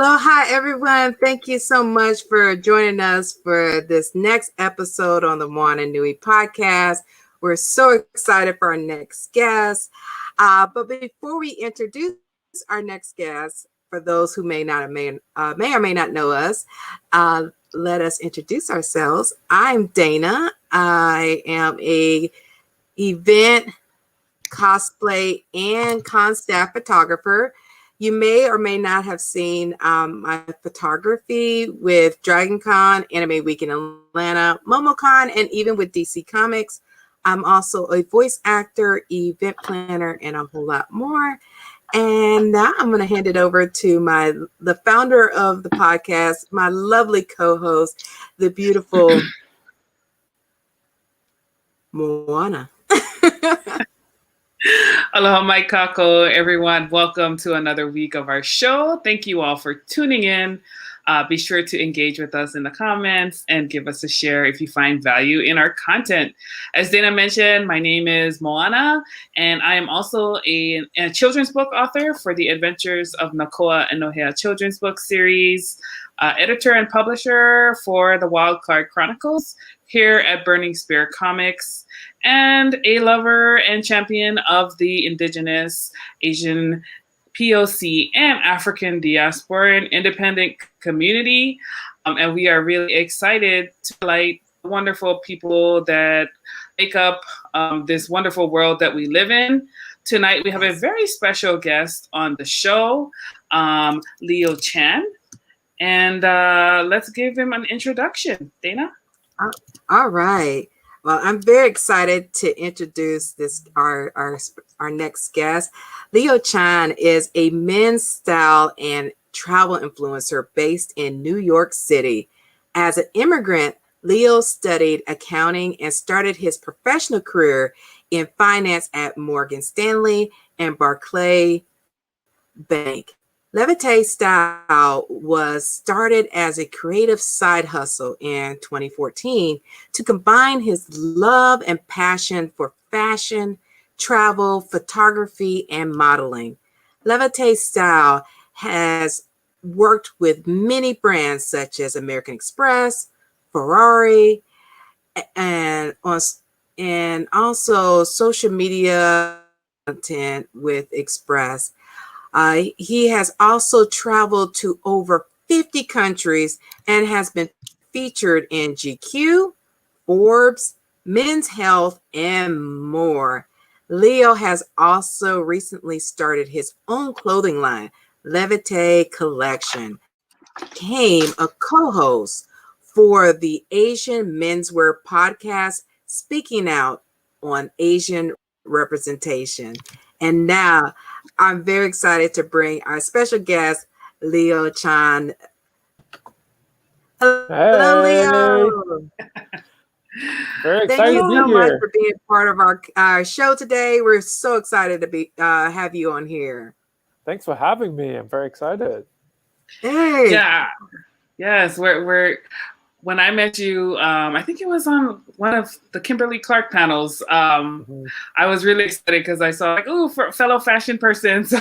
Aloha, everyone. Thank you so much for joining us for this next episode on the Moana Nui podcast. We're so excited for our next guest. But before we introduce our next guest, for those who may or may not know us, let us introduce ourselves. I'm Dana. I am a event, cosplay, and con staff photographer. You may or may not have seen my photography with DragonCon, Anime Week in Atlanta, MomoCon, and even with DC Comics. I'm also a voice actor, event planner, and a whole lot more. And now I'm going to hand it over to the founder of the podcast, my lovely co-host, the beautiful Moana. Aloha mai kako, everyone. Welcome to another week of our show. Thank you all for tuning in. Be sure to engage with us in the comments and give us a share if you find value in our content. As Dana mentioned, my name is Moana, and I am also a children's book author for the Adventures of Nakoa and Nohea children's book series, editor and publisher for the Wild Card Chronicles here at Burning Spear Comics, and a lover and champion of the Indigenous, Asian, POC, and African diaspora and independent community. And we are really excited to highlight wonderful people that make up this wonderful world that we live in. Tonight, we have a very special guest on the show, Leo Chan. And let's give him an introduction. Dana? All right. Well, I'm very excited to introduce our next guest. Leo Chan is a men's style and travel influencer based in New York City. As an immigrant, Leo studied accounting and started his professional career in finance at Morgan Stanley and Barclays Bank. Levitate Style was started as a creative side hustle in 2014 to combine his love and passion for fashion, travel, photography, and modeling. Levitate Style has worked with many brands such as American Express, Ferrari, and also social media content with Express. He has also traveled to over 50 countries and has been featured in GQ, Forbes, Men's Health, and more. Leo has also recently started his own clothing line, Levitate Collection. Became a co-host for the Asian Menswear podcast, speaking out on Asian representation. And now I'm very excited to bring our special guest, Leo Chan. Hello, Leo. Very excited Thank you to be so here. much for being part of our show today. We're so excited to have you on here. Thanks for having me. I'm very excited. Hey. Yeah. Yes, we're when I met you, I think it was on one of the Kimberly Clark panels. I was really excited because I saw fellow fashion person. So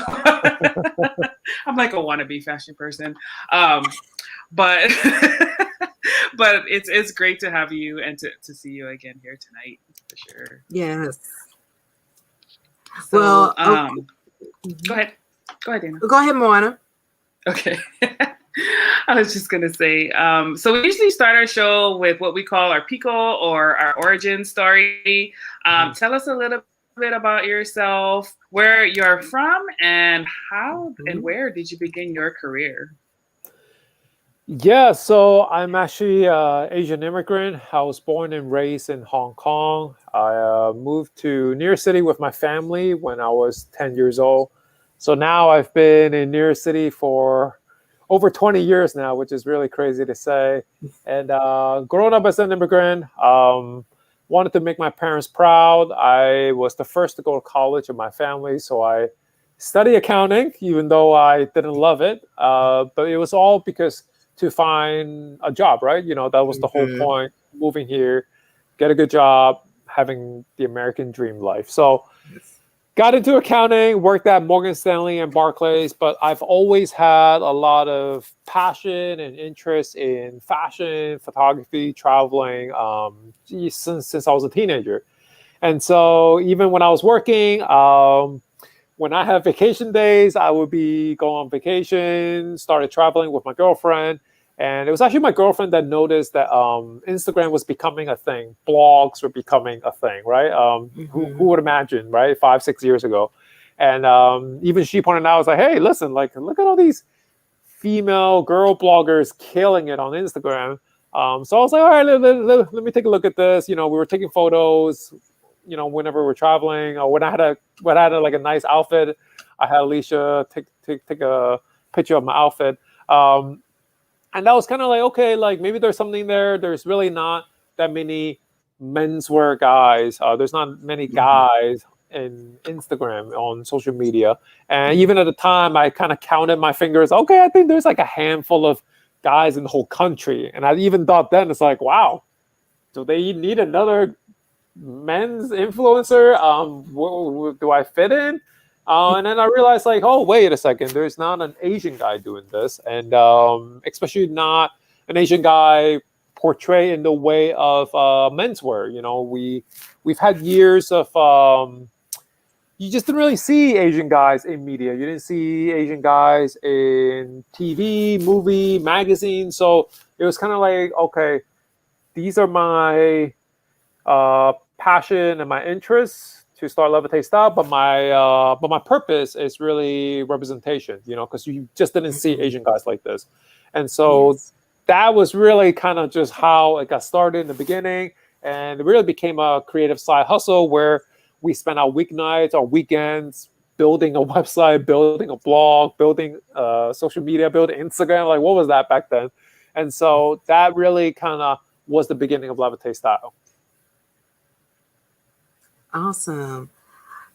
I'm like a wannabe fashion person. But but it's great to have you and to see you again here tonight for sure. Yes. So, Well, go ahead. Go ahead, Dana. Go ahead, Moana. Okay. I was just going to say, so we usually start our show with what we call our Pico or our origin story. Tell us a little bit about yourself, where you're from, and how and where did you begin your career? Yeah, so I'm actually an Asian immigrant. I was born and raised in Hong Kong. I moved to New York City with my family when I was 10 years old. So now I've been in New York City for over 20 years now, which is really crazy to say. And growing up as an immigrant, wanted to make my parents proud. I was the first to go to college in my family, so I studied accounting, even though I didn't love it. But it was all because to find a job, right? You know, that was the whole point, moving here, get a good job, having the American dream life. So got into accounting, worked at Morgan Stanley and Barclays, but I've always had a lot of passion and interest in fashion, photography, traveling, since I was a teenager. And so even when I was working, when I have vacation days, I would be going on vacation, started traveling with my girlfriend. And it was actually my girlfriend that noticed that Instagram was becoming a thing. Blogs were becoming a thing, right? Who would imagine, right? 5, 6 years ago. And even she pointed out, I was like, hey, listen, like, look at all these female girl bloggers killing it on Instagram. So I was like, all right, let me take a look at this. You know, we were taking photos, you know, whenever we're traveling, or when I had like a nice outfit, I had Alicia take a picture of my outfit. And that was kind of like, okay, like maybe there's something there. There's really not that many menswear guys. There's not many guys in Instagram on social media. And even at the time, I kind of counted my fingers. Okay, I think there's like a handful of guys in the whole country. And I even thought then, it's like, wow, do they need another men's influencer? Do I fit in? And then I realized, like, oh, wait a second, there's not an Asian guy doing this, and especially not an Asian guy portrayed in the way of menswear. You know, we've had years of you just didn't really see Asian guys in media. You didn't see Asian guys in TV, movie, magazine. So it was kind of like, okay, these are my passion and my interests to start Levitate Style, but my purpose is really representation, you know, because you just didn't see Asian guys like this. And so that was really kind of just how it got started in the beginning. And it really became a creative side hustle where we spent our weeknights, our weekends building a website, building a blog, building social media, building Instagram. Like, what was that back then? And so that really kind of was the beginning of Levitate Style. Awesome.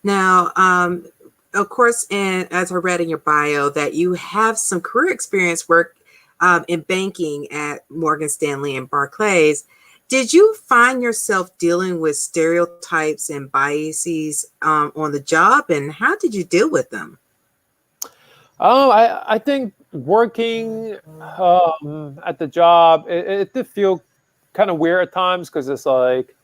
Now, of course, and as I read in your bio, that you have some career experience work in banking at Morgan Stanley and Barclays. Did you find yourself dealing with stereotypes and biases on the job, and how did you deal with them? I think working at the job, it did feel kind of weird at times because it's like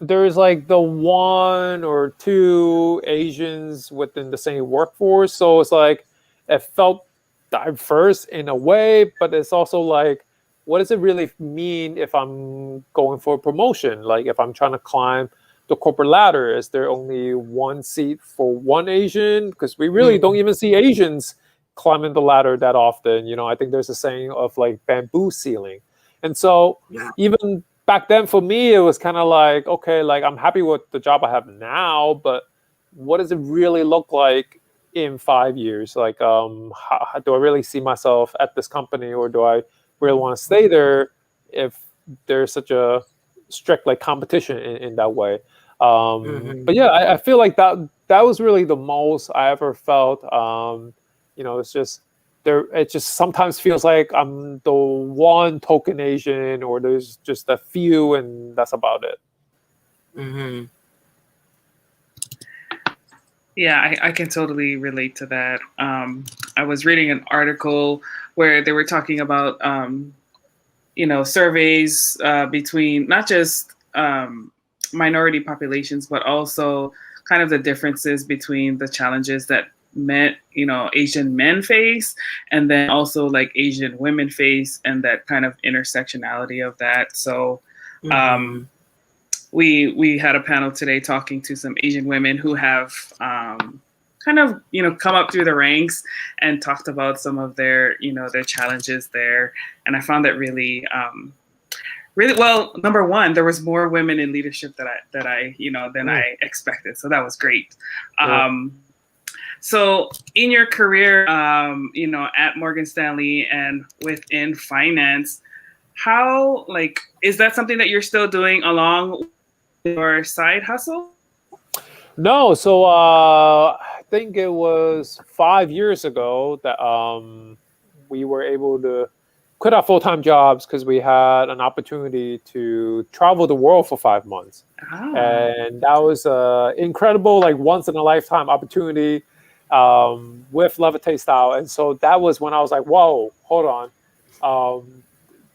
there's like the 1 or 2 Asians within the same workforce. So it's like, it felt diverse in a way, but it's also like, what does it really mean if I'm going for a promotion? Like if I'm trying to climb the corporate ladder, is there only 1 seat for 1 Asian? Because we really don't even see Asians climbing the ladder that often. You know, I think there's a saying of like bamboo ceiling. And so even back then for me, it was kind of like, okay, like I'm happy with the job I have now, but what does it really look like in 5 years? Like, how do I really see myself at this company, or do I really want to stay there if there's such a strict like competition in that way? But yeah, I feel like that was really the most I ever felt. You know, it's just there. It just sometimes feels like I'm the one token Asian, or there's just a few, and that's about it. Yeah, I can totally relate to that. I was reading an article where they were talking about, you know, surveys between not just minority populations, but also kind of the differences between the challenges that Asian men face, and then also like Asian women face, and that kind of intersectionality of that. So we had a panel today talking to some Asian women who have kind of, you know, come up through the ranks and talked about some of their, you know, their challenges there. And I found that really well. Number one, there was more women in leadership than I expected. So that was great. So in your career, you know, at Morgan Stanley and within finance, how, like, is that something that you're still doing along with your side hustle? No. So I think it was 5 years ago that we were able to quit our full-time jobs because we had an opportunity to travel the world for 5 months. Oh. And that was an incredible, like once in a lifetime opportunity with Levitate style. And so that was when I was like, whoa, hold on.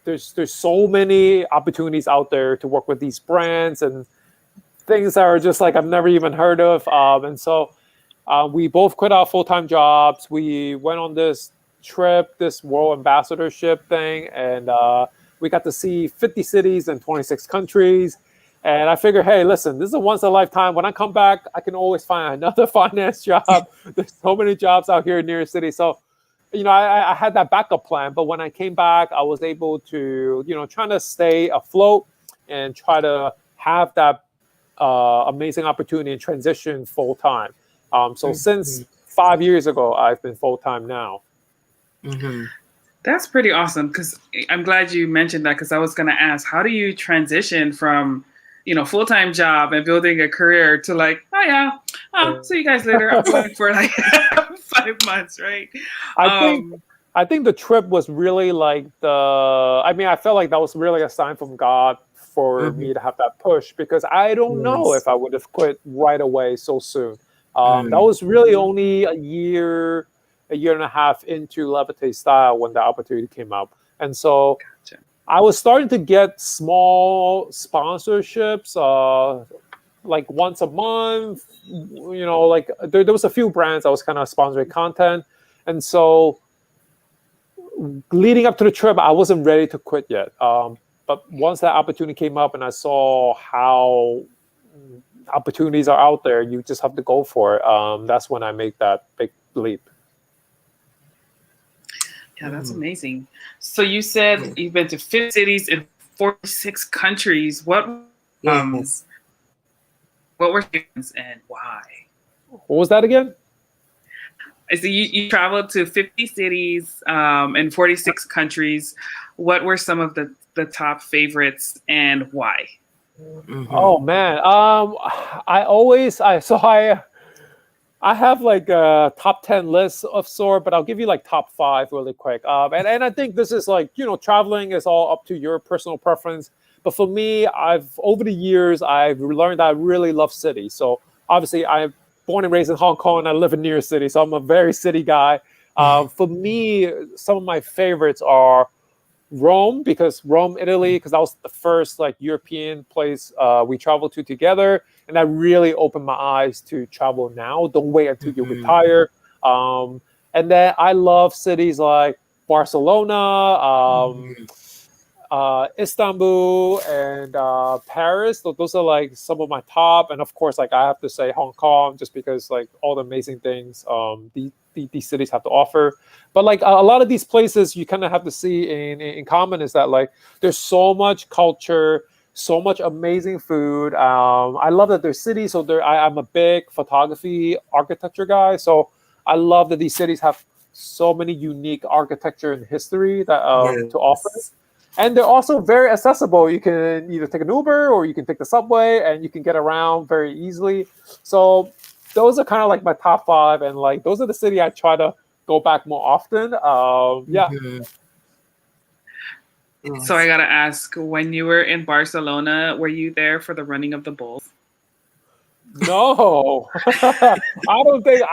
There's so many opportunities out there to work with these brands and things that are just like I've never even heard of. And so we both quit our full-time jobs. We went on this trip, this world ambassadorship thing, and we got to see 50 cities in 26 countries. And I figured, hey, listen, this is a once in a lifetime. When I come back, I can always find another finance job. There's so many jobs out here in New York City. So, I had that backup plan. But when I came back, I was able to, trying to stay afloat and try to have that amazing opportunity and transition full time. So since 5 years ago, I've been full time now. Mm-hmm. That's pretty awesome, because I'm glad you mentioned that, because I was going to ask, how do you transition from, full-time job and building a career to like, see you guys later. I'm going for like 5 months, right? I think the trip was really like I felt like that was really a sign from God for me to have that push, because I don't know if I would have quit right away so soon. That was really only a year and a half into Levitate style when the opportunity came up. And so I was starting to get small sponsorships, like once a month, like there was a few brands I was kind of sponsoring content. And so leading up to the trip, I wasn't ready to quit yet. But once that opportunity came up and I saw how opportunities are out there, you just have to go for it. That's when I made that big leap. Yeah, that's amazing. So you said you've been to 50 cities in 46 countries. What were things and why? What was that again? So you traveled to 50 cities in 46 countries. What were some of the top favorites and why? Oh man, I have like a top 10 list of sort, but I'll give you like top 5 really quick. And I think this is like, traveling is all up to your personal preference. But for me, over the years, I've learned that I really love cities. So obviously I'm born and raised in Hong Kong and I live in New York City. So I'm a very city guy. For me, some of my favorites are Rome, Italy, because that was the first like European place we traveled to together, and that really opened my eyes to travel now. Don't wait until you retire. And then I love cities like Barcelona, Istanbul, and Paris. Those are like some of my top. And of course, like I have to say Hong Kong, just because like all the amazing things these cities have to offer. But like a lot of these places you kind of have to see in common is that like there's so much culture, so much amazing food. I love that there's cities. So I'm a big photography architecture guy. So I love that these cities have so many unique architecture and history that to offer. And they're also very accessible. You can either take an Uber or you can take the subway, and you can get around very easily. So those are kind of like my top 5, and like those are the city I try to go back more often. So I gotta ask, when you were in Barcelona, were you there for the running of the bulls? No, I don't think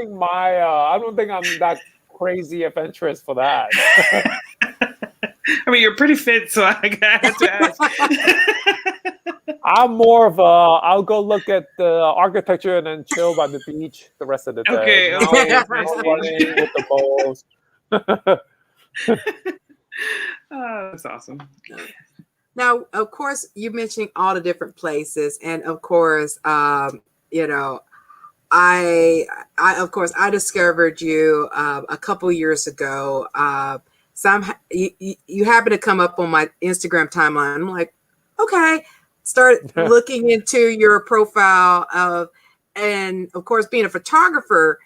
I'm that crazy adventurous for that. I mean, you're pretty fit, so I had to ask. I'm more of I'll go look at the architecture and then chill by the beach the rest of the day. Okay. Running with the bowls. Oh, that's awesome. Now, of course, you mentioned all the different places, and of course, I discovered you a couple years ago. You happen to come up on my Instagram timeline. I'm like, okay, start looking into your profile and of course, being a photographer,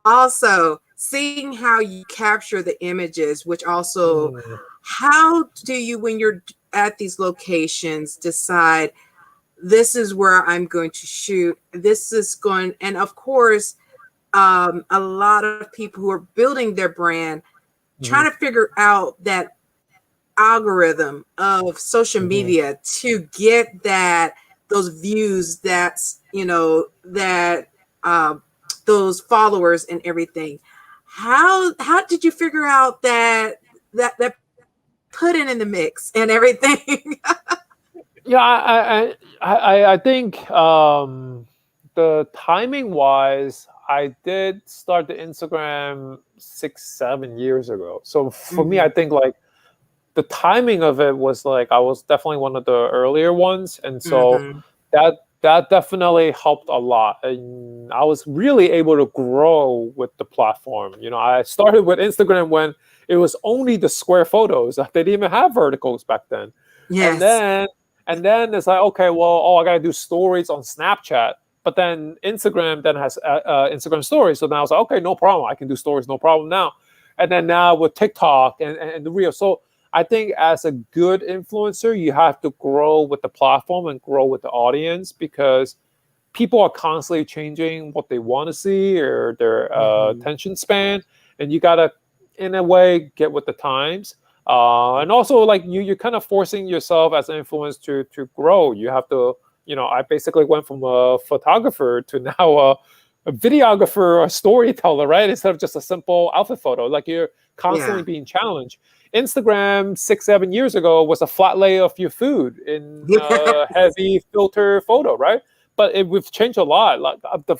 also seeing how you capture the images, which also, how do you, when you're at these locations, decide this is where I'm going to shoot, and of course, a lot of people who are building their brand, trying to figure out that algorithm of social media to get those views, those followers and everything. How did you figure out that put in the mix and everything? Yeah, I think the timing wise, I did start the Instagram 6-7 years ago. So for me, I think like the timing of it was like I was definitely one of the earlier ones, and so that definitely helped a lot. And I was really able to grow with the platform. You know, I started with Instagram when it was only the square photos. They didn't even have verticals back then. Yes. And then it's like, okay, well, I gotta do stories on Snapchat. But then Instagram then has Instagram stories. So now I was like, okay, no problem. I can do stories, no problem now. And then now with TikTok and the Reel. So I think as a good influencer, you have to grow with the platform and grow with the audience, because people are constantly changing what they want to see or their attention span. And you gotta, in a way, get with the times. And also, like you're kind of forcing yourself as an influencer to grow. You have to, I basically went from a photographer to now a videographer or a storyteller, right? Instead of just a simple outfit photo. Like you're constantly being challenged. Instagram 6-7 years ago was a flat lay of your food in a heavy filter photo, right? But we've changed a lot. Like the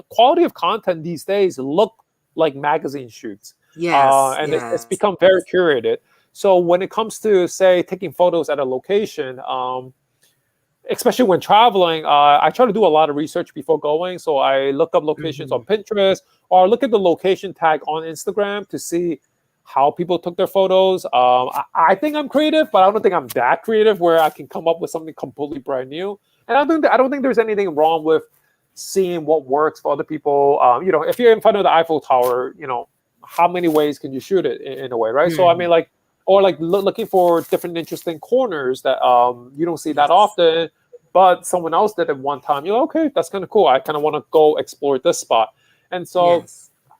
quality of content these days look like magazine shoots. It's become very curated. So when it comes to, say, taking photos at a location, especially when traveling, I try to do a lot of research before going. So I look up locations on Pinterest, or look at the location tag on Instagram to see how people took their photos. I think I'm creative, but I don't think I'm that creative where I can come up with something completely brand new. And I don't think there's anything wrong with seeing what works for other people. If you're in front of the Eiffel Tower, how many ways can you shoot it in a way, right? So I mean, like, or like looking for different interesting corners that you don't see that often, but someone else did it one time. You're like, okay, that's kind of cool. I kind of want to go explore this spot. And so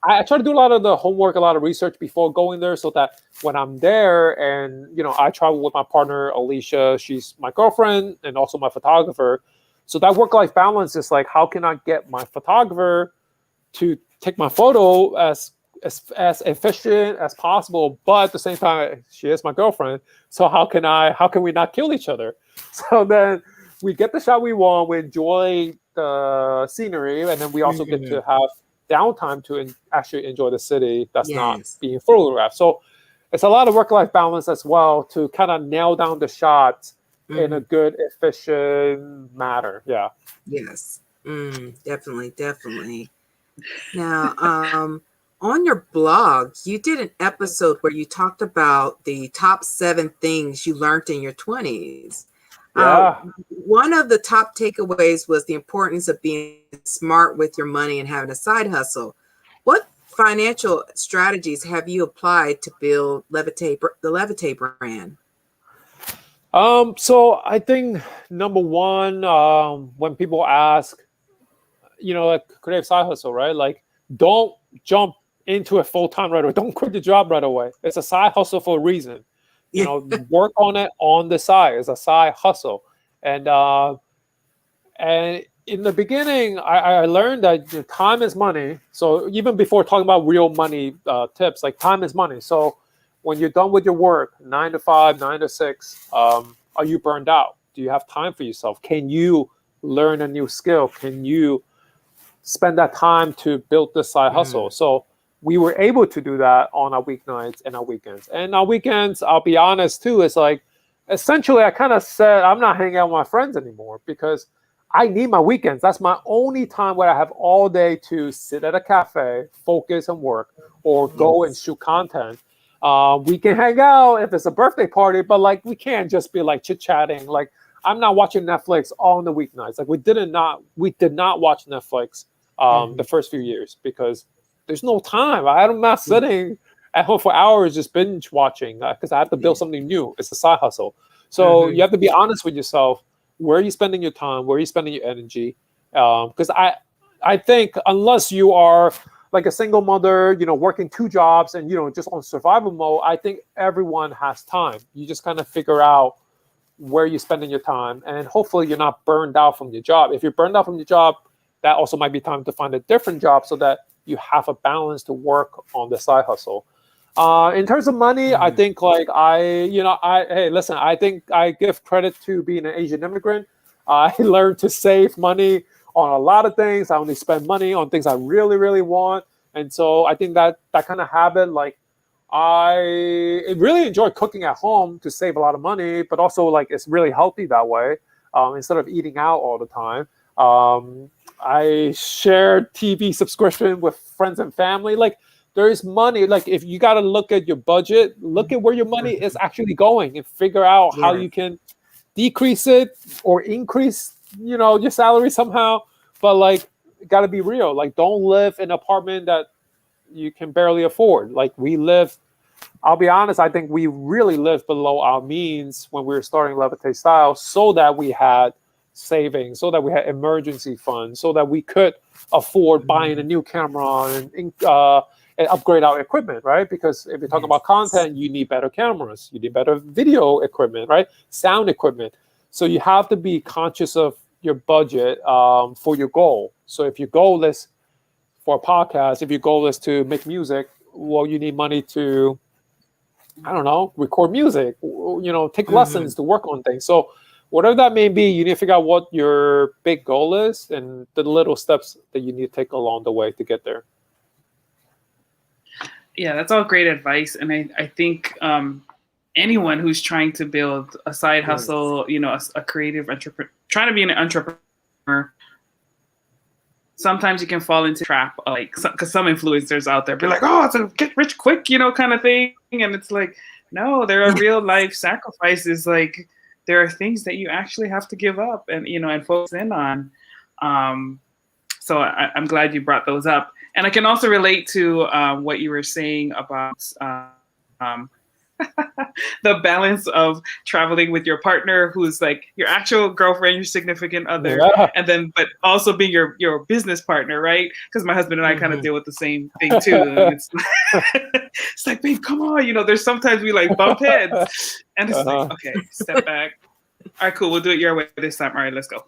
I try to do a lot of the homework, a lot of research before going there, so that when I'm there and, I travel with my partner, Alicia, she's my girlfriend and also my photographer. So that work-life balance is like, how can I get my photographer to take my photo as efficient as possible, but at the same time, she is my girlfriend. So how can we not kill each other? So then we get the shot we want, we enjoy the scenery, and then we also get to have downtime to actually enjoy the city that's not being photographed. So it's a lot of work-life balance as well to kind of nail down the shots in a good, efficient manner. Yeah. Yes. Definitely. Now, on your blog, you did an episode where you talked about the top 7 things you learned in your 20s. One of the top takeaways was the importance of being smart with your money and having a side hustle. What financial strategies have you applied to build the Levitate brand? So I think number one, when people ask, like creative side hustle, right? Like, don't jump into it full time right away. Don't quit your job right away. It's a side hustle for a reason. Work on it on the side. It's a side hustle. And in the beginning, I learned that time is money. So even before talking about real money tips, like time is money. So when you're done with your work, 9 to 5, 9 to 6, are you burned out? Do you have time for yourself? Can you learn a new skill? Can you spend that time to build this side hustle? So we were able to do that on our weeknights and our weekends. And our weekends, I'll be honest too, it's like, essentially I kind of said, I'm not hanging out with my friends anymore because I need my weekends. That's my only time where I have all day to sit at a cafe, focus and work, or go and shoot content. We can hang out if it's a birthday party, but like we can't just be like chit-chatting. Like I'm not watching Netflix on the weeknights. Like we did not watch Netflix the first few years because there's no time. I'm not sitting at home for hours just binge watching because I have to build something new. It's a side hustle. So you have to be honest with yourself. Where are you spending your time? Where are you spending your energy? Because I think unless you are like a single mother, working 2 jobs and, just on survival mode, I think everyone has time. You just kind of figure out where you're spending your time, and hopefully you're not burned out from your job. If you're burned out from your job, that also might be time to find a different job so that you have a balance to work on the side hustle. In terms of money, I think hey, listen, I think I give credit to being an Asian immigrant. I learned to save money on a lot of things. I only spend money on things I really, really want. And so I think that kind of habit, like, I really enjoy cooking at home to save a lot of money, but also like it's really healthy that way, instead of eating out all the time. I share TV subscription with friends and family. Like, there is money. Like, if you got to look at your budget, look at where your money is actually going and figure out how you can decrease it or increase, your salary somehow. But like, got to be real. Like, don't live in an apartment that you can barely afford. Like, I'll be honest, I think we really lived below our means when we were starting Levitate Style, so that we had savings, so that we had emergency funds, so that we could afford buying a new camera and upgrade our equipment, right? Because if you're talking about content, you need better cameras, you need better video equipment, right? Sound equipment. So you have to be conscious of your budget for your goal. So if your goal is for a podcast, if your goal is to make music, well, you need money to, I don't know, record music, take lessons to work on things. So whatever that may be, you need to figure out what your big goal is and the little steps that you need to take along the way to get there. Yeah, that's all great advice. And I think anyone who's trying to build a side hustle, a creative entrepreneur, trying to be an entrepreneur, sometimes you can fall into trap, like, because some influencers out there be like, oh, it's a get rich quick, kind of thing. And it's like, no, there are real life sacrifices. Like, there are things that you actually have to give up and, and focus in on. So I'm glad you brought those up. And I can also relate to what you were saying about the balance of traveling with your partner, who's like your actual girlfriend, your significant other, and then but also being your business partner, right? Because my husband and I kind of deal with the same thing too. And it's like, babe, come on, there's sometimes we like bump heads, and it's like, okay, step back. All right, cool, we'll do it your way this time. All right, let's go.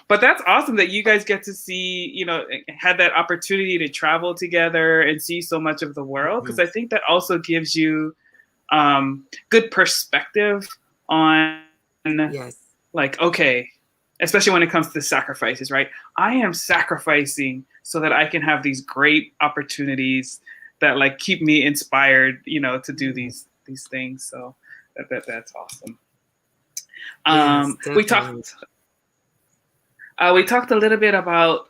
But that's awesome that you guys get to see, had that opportunity to travel together and see so much of the world. Because I think that also gives you good perspective on, like, okay, especially when it comes to sacrifices, right? I am sacrificing so that I can have these great opportunities that like keep me inspired, to do these things. So that's awesome. We talked a little bit about,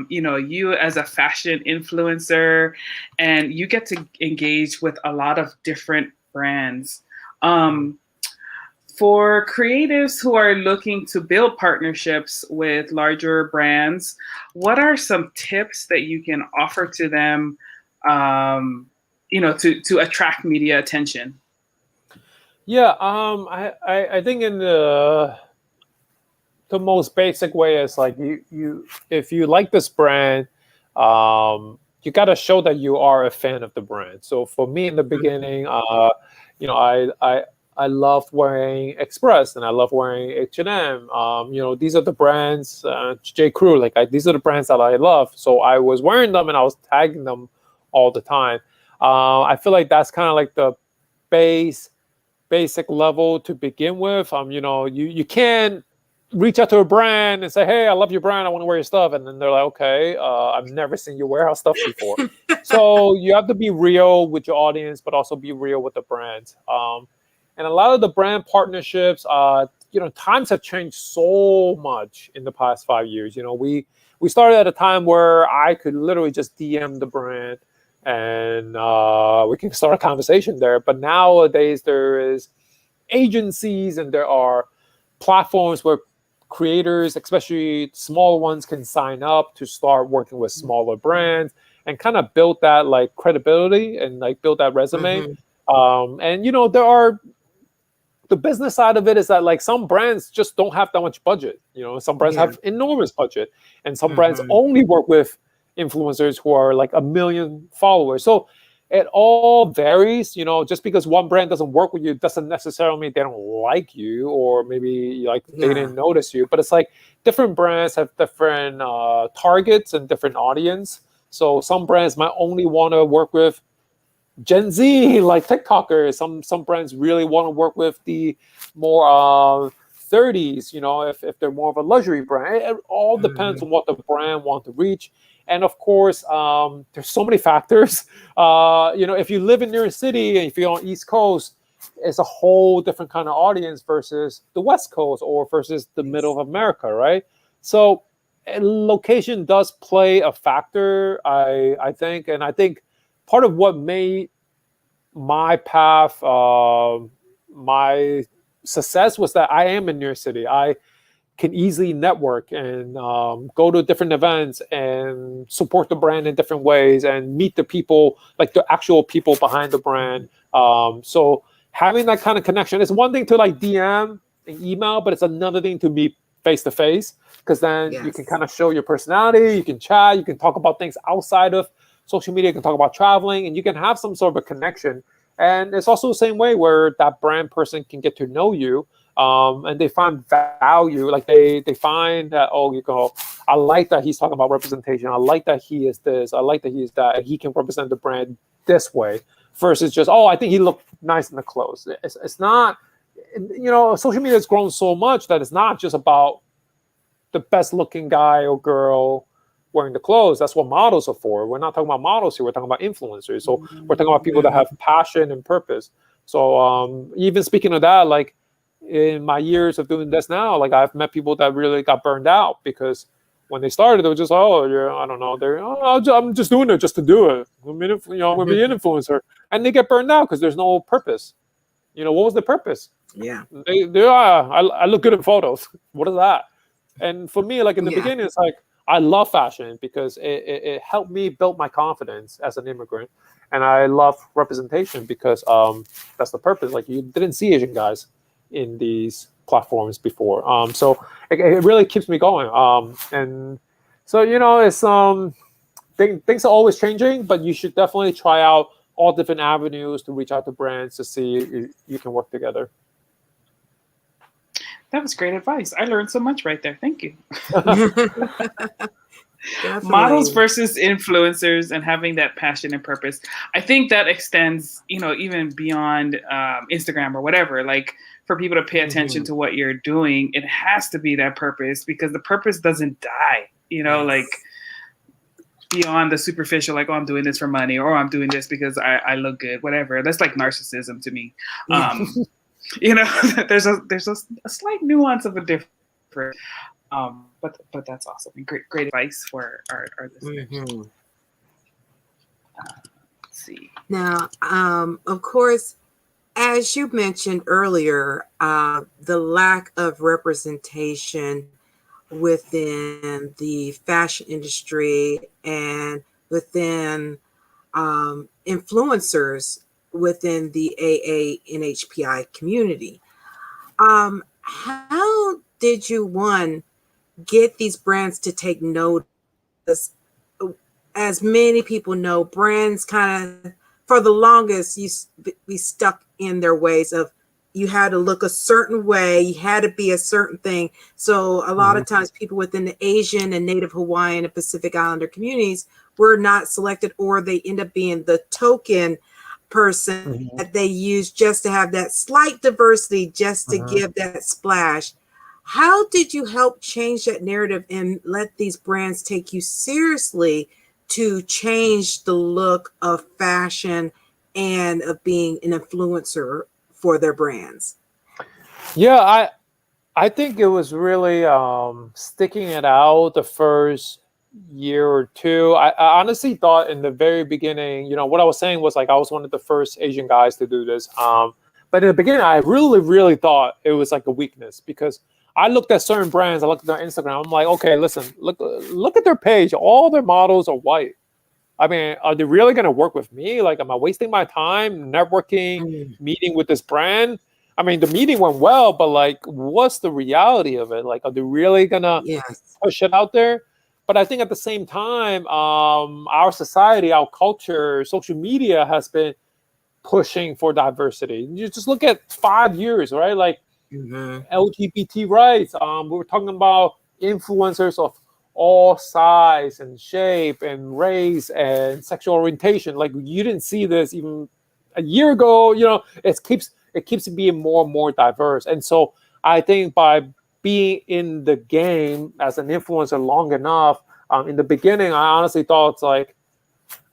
you as a fashion influencer, and you get to engage with a lot of different brands. For creatives who are looking to build partnerships with larger brands, what are some tips that you can offer to them, to attract media attention? Yeah, I think in the most basic way is like you if you like this brand, you got to show that you are a fan of the brand. So for me in the beginning, I loved wearing Express and I love wearing H&M. These are the brands, J. Crew, these are the brands that I love. So I was wearing them and I was tagging them all the time. I feel like that's kind of like the basic level to begin with. You can't reach out to a brand and say, hey, I love your brand, I want to wear your stuff. And then they're like, okay, I've never seen you wear our stuff before. So you have to be real with your audience, but also be real with the brand. And a lot of the brand partnerships, times have changed so much in the past 5 years. We started at a time where I could literally just DM the brand and we can start a conversation there. But nowadays there is agencies and there are platforms where creators, especially smaller ones, can sign up to start working with smaller brands and kind of build that like credibility and like build that resume. And there are the business side of it is that like some brands just don't have that much budget. Some brands have enormous budget, and some brands only work with influencers who are like 1 million followers. So it all varies. Just because one brand doesn't work with you doesn't necessarily mean they don't like you, or maybe like they didn't notice you. But it's like different brands have different targets and different audience. So some brands might only want to work with Gen Z, like TikTokers. Some brands really want to work with the more 30s, if they're more of a luxury brand. It all depends on what the brand wants to reach. And of course, there's so many factors. If you live in New York City and if you're on East Coast, it's a whole different kind of audience versus the West Coast or versus the middle of America, right? So location does play a factor, I think. And I think part of what made my path, my success was that I am in New York City. I can easily network and go to different events and support the brand in different ways and meet the people, like the actual people behind the brand. So having that kind of connection, it's one thing to like DM and email, but it's another thing to meet face to face, because then you can kind of show your personality, you can chat, you can talk about things outside of social media, you can talk about traveling, and you can have some sort of a connection. And it's also the same way where that brand person can get to know you, and they find value. Like they find that, I like that he's talking about representation. I like that he is this. I like that he is that. And he can represent the brand this way, versus just, I think he looked nice in the clothes. It's not, social media has grown so much that it's not just about the best looking guy or girl wearing the clothes. That's what models are for. We're not talking about models here. We're talking about influencers. So we're talking about people that have passion and purpose. So even speaking of that, like in my years of doing this now, like I've met people that really got burned out because when they started, they were just, I don't know, I'm just doing it just to do it. I'm going to be an influencer. And they get burned out because there's no purpose. What was the purpose? Yeah. I look good in photos. What is that? And for me, like in the beginning, it's like, I love fashion because it helped me build my confidence as an immigrant. And I love representation because that's the purpose. Like you didn't see Asian guys in these platforms before. So it really keeps me going. And so, it's things are always changing, but you should definitely try out all different avenues to reach out to brands to see if you can work together. That was great advice. I learned so much right there. Thank you. Models versus influencers and having that passion and purpose. I think that extends, even beyond Instagram or whatever. Like for people to pay attention to what you're doing, it has to be that purpose, because the purpose doesn't die, like beyond the superficial, like, I'm doing this for money, or I'm doing this because I look good, whatever. That's like narcissism to me. There's a slight nuance of a difference, but that's awesome. Great advice for our listeners. Let's see. Now, of course, as you mentioned earlier, the lack of representation within the fashion industry and within influencers within the AANHPI community. How did you, get these brands to take notice? As many people know, brands kind of, for the longest, be stuck in their ways of you had to look a certain way, you had to be a certain thing. So a lot of times people within the Asian and Native Hawaiian and Pacific Islander communities were not selected, or they end up being the token person that they use just to have that slight diversity, just to give that splash. How did you help change that narrative and let these brands take you seriously to change the look of fashion and of being an influencer for their brands? Yeah, I think it was really sticking it out the first year or two. I honestly thought in the very beginning, what I was saying was like I was one of the first Asian guys to do this. But in the beginning, I really, really thought it was like a weakness, because I looked at certain brands, I looked at their Instagram, I'm like, okay, listen, look at their page. All their models are white. I mean, are they really going to work with me? Like, am I wasting my time networking, meeting with this brand? I mean, the meeting went well, but like, what's the reality of it? Like, are they really gonna Yes. push it out there? But I think at the same time, our society, our culture, social media has been pushing for diversity. You just look at 5 years, right? Like Mm-hmm. LGBT rights. We were talking about influencers of all size and shape and race and sexual orientation. Like you didn't see this even a year ago. You know, it keeps being more and more diverse. And so I think by being in the game as an influencer long enough, in the beginning, I honestly thought it's like,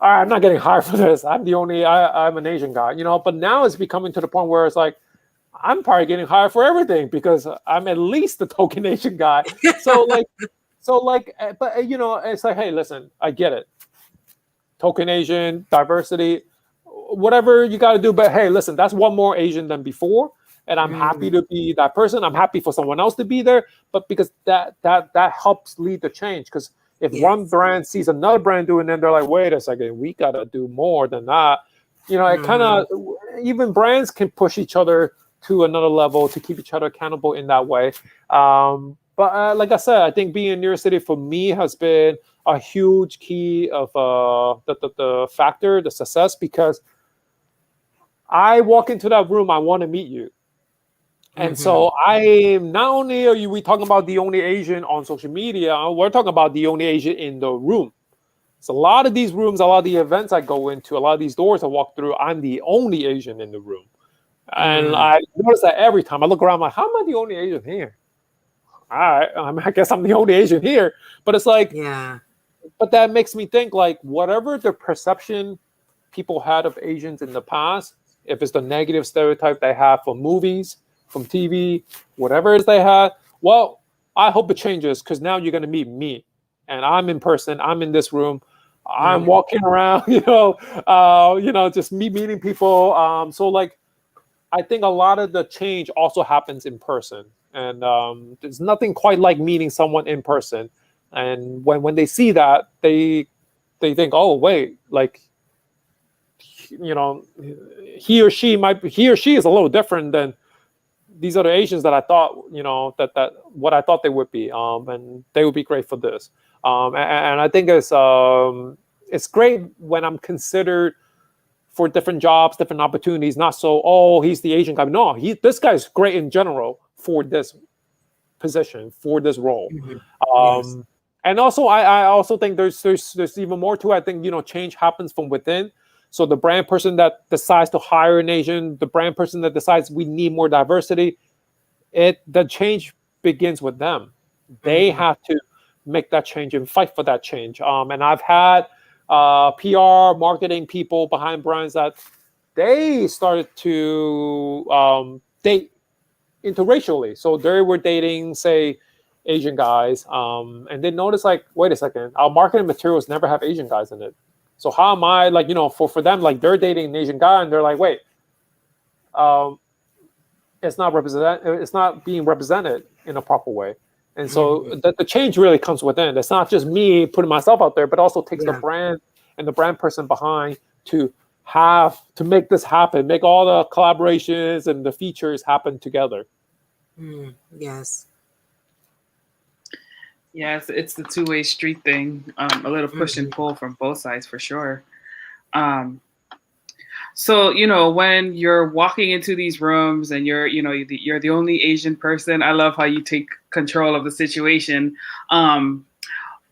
all right, I'm not getting hired for this. I'm an Asian guy, you know. But now it's becoming to the point where it's like, I'm probably getting hired for everything because I'm at least the token Asian guy. But you know, it's like, hey, listen, I get it. Token Asian, diversity, whatever you got to do. But hey, listen, that's one more Asian than before, and I'm happy to be that person. I'm happy for someone else to be there, but because that helps lead the change. Because if one brand sees another brand doing it, they're like, wait a second, we got to do more than that. You know, it kind of, even brands can push each other to another level to keep each other accountable in that way. But like I said, I think being in New York City for me has been a huge key of the factor, the success, because I walk into that room, I want to meet you. And so not only are we talking about the only Asian on social media, we're talking about the only Asian in the room. So a lot of these rooms, a lot of the events I go into, a lot of these doors I walk through, I'm the only Asian in the room. And I notice that every time I look around, I'm like, how am I the only Asian here? All right, I guess I'm the only Asian here. But it's like, but that makes me think, like, whatever the perception people had of Asians in the past, if it's the negative stereotype they have from movies, from TV, whatever it is they had, well, I hope it changes, because now you're going to meet me. And I'm in person. I'm in this room. I'm walking around, just me meeting people. So, like, I think a lot of the change also happens in person. And there's nothing quite like meeting someone in person. And when they see that, they think, oh, wait, like, you know, he or she is a little different than these other Asians that I thought, you know, that what I thought they would be. And they would be great for this. And I think it's great when I'm considered for different jobs, different opportunities, not so, oh, he's the Asian guy. No, this guy's great in general for this position, for this role. And also, I also think there's even more to it. I think, you know, change happens from within. So the brand person that decides to hire an Asian, the brand person that decides we need more diversity, the change begins with them. They have to make that change and fight for that change. And I've had PR, marketing people behind brands that they started to date interracially. So they were dating, say, Asian guys, and they noticed, like, wait a second, our marketing materials never have Asian guys in it. So how am I, like, you know, for them, like, they're dating an Asian guy and they're like, wait, it's not being represented in a proper way. And so the change really comes within. It's not just me putting myself out there, but also takes the brand and the brand person behind to make this happen, make all the collaborations and the features happen together. Yes. Yes, it's the two-way street thing. A little push and pull from both sides for sure. So, you know, when you're walking into these rooms and you're the only Asian person, I love how you take control of the situation. On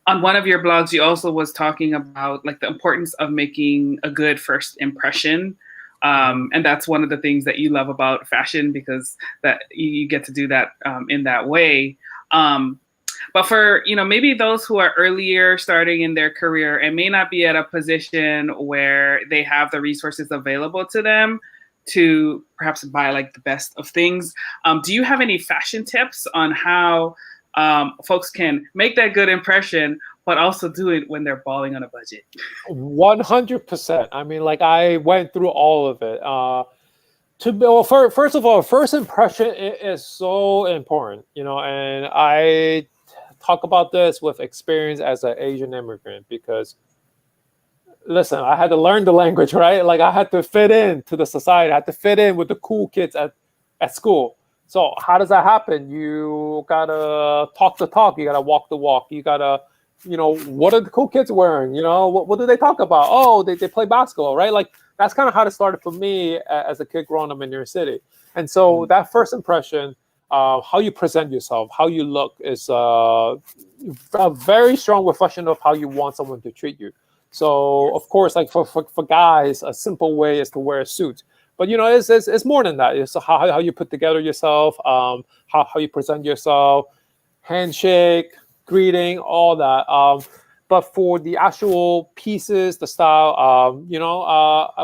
one of your blogs, you also was talking about, like, the importance of making a good first impression. And that's one of the things that you love about fashion, because that you get to do that in that way. But for, you know, maybe those who are earlier starting in their career and may not be at a position where they have the resources available to them to perhaps buy, like, the best of things, do you have any fashion tips on how folks can make that good impression, but also do it when they're balling on a budget? 100%. I mean, like, I went through all of it. First of all, first impression is so important, you know, and I talk about this with experience as an Asian immigrant, because, listen, I had to learn the language, right? Like, I had to fit in to the society. I had to fit in with the cool kids at at school. So how does that happen? You gotta talk the talk. You gotta walk the walk. You gotta, what are the cool kids wearing? What do they talk about? Oh, they play basketball, right? Like that's kind of how it started for me as a kid growing up in New York City. And so that first impression, how you present yourself, how you look is a very strong reflection of how you want someone to treat you. So of course, like for guys, a simple way is to wear a suit. But it's more than that. It's how you put together yourself, how you present yourself, handshake, greeting, all that. But for the actual pieces, the style,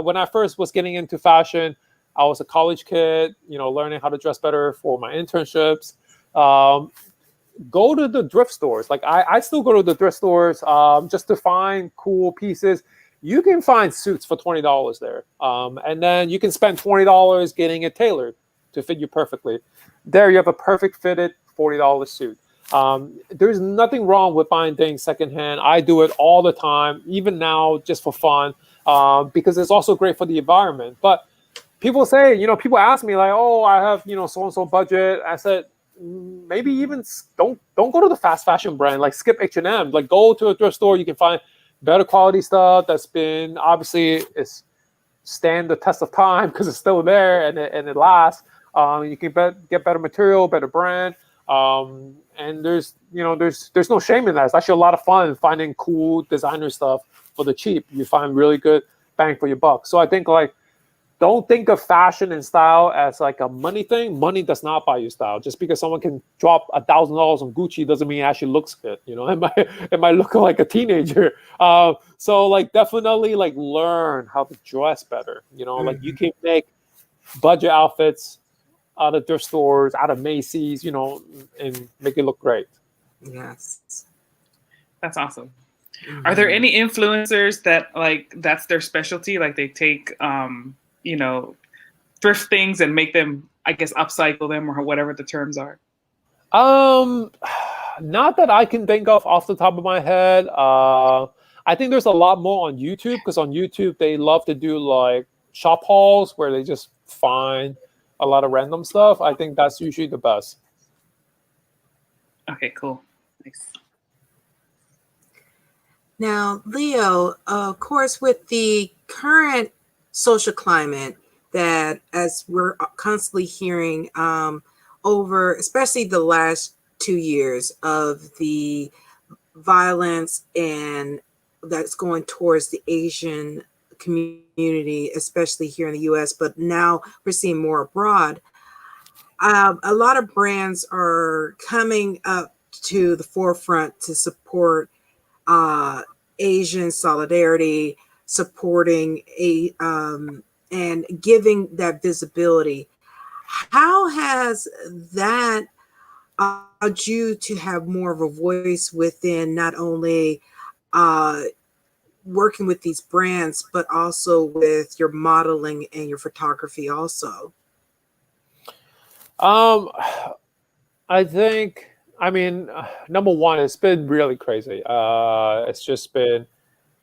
when I first was getting into fashion, I was a college kid, learning how to dress better for my internships. Go to the thrift stores. Like I still go to the thrift stores just to find cool pieces. You can find suits for $20 there. And then you can spend $20 getting it tailored to fit you perfectly. There you have a perfect fitted $40 suit. There's nothing wrong with buying things secondhand. I do it all the time, even now, just for fun, because it's also great for the environment. But people say, people ask me like, oh, I have, so-and-so budget. I said, maybe even don't go to the fast fashion brand, like skip H&M. Like go to a thrift store. You can find better quality stuff that's been obviously is stand the test of time because it's still there and it lasts. You can get better material, better brand, and there's no shame in that. It's actually a lot of fun finding cool designer stuff for the cheap. You find really good bang for your buck. So I think like don't think of fashion and style as like a money thing. Money does not buy you style. Just because someone can drop $1,000 on Gucci doesn't mean it actually looks good. It might look like a teenager. So like definitely like learn how to dress better. Like you can make budget outfits out of thrift stores, out of Macy's, and make it look great. Yes. That's awesome. Are there any influencers that like that's their specialty? Like they take thrift things and make them, I guess, upcycle them or whatever the terms are? Not that I can think of off the top of my head. I think there's a lot more on YouTube because on YouTube they love to do like shop hauls where they just find a lot of random stuff. I think that's usually the best. Okay, cool. Nice. Now, Leo, of course, with the current social climate that as we're constantly hearing over, especially the last 2 years of the violence and that's going towards the Asian community, especially here in the US, but now we're seeing more abroad. A lot of brands are coming up to the forefront to support Asian solidarity, supporting and giving that visibility. How has that allowed you to have more of a voice within not only working with these brands, but also with your modeling and your photography also? I think, number one, it's been really crazy. It's just been,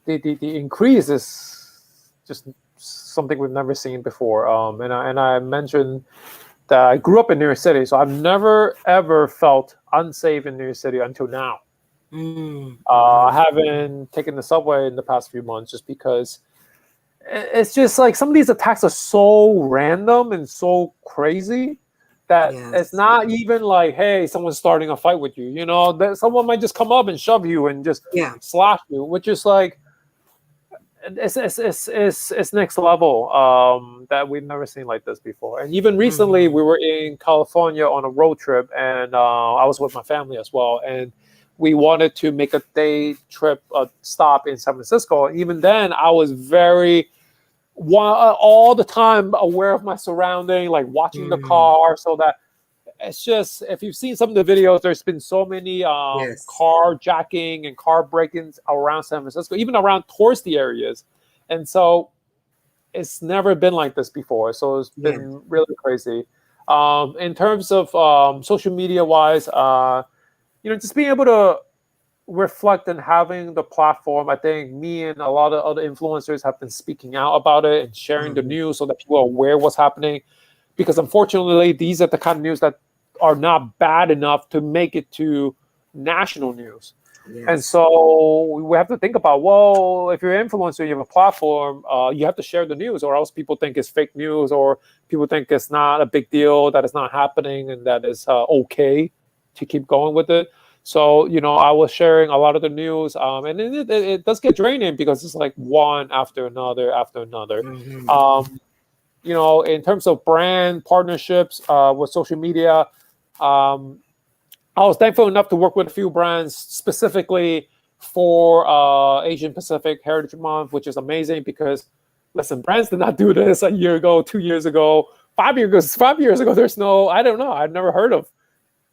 the increase is just something we've never seen before. And I mentioned that I grew up in New York City, so I've never ever felt unsafe in New York City until now. I haven't taken the subway in the past few months just because it's just like some of these attacks are so random and so crazy that it's not even like, hey, someone's starting a fight with you. That someone might just come up and shove you and just slash you, which is like it's next level that we've never seen like this before. And even recently, we were in California on a road trip, and I was with my family as well, and we wanted to make a day trip stop in San Francisco. Even then, I was very all the time aware of my surrounding, like watching the car, so that it's just, if you've seen some of the videos, there's been so many carjacking and car break-ins around San Francisco, even around touristy areas. And so it's never been like this before. So it's been really crazy. In terms of social media wise, just being able to reflect and having the platform, I think me and a lot of other influencers have been speaking out about it and sharing the news so that people are aware of what's happening. because unfortunately, these are the kind of news that are not bad enough to make it to national news. Yes. And so we have to think about, well, if you're an influencer, you have a platform, you have to share the news, or else people think it's fake news, or people think it's not a big deal, that it's not happening, and that it's okay to keep going with it. So, I was sharing a lot of the news, and it does get draining because it's like one after another after another. Mhm. In terms of brand partnerships with social media, I was thankful enough to work with a few brands specifically for Asian Pacific Heritage Month, which is amazing because, listen, brands did not do this a year ago, 2 years ago, 5 years ago. There's no, I don't know, I've never heard of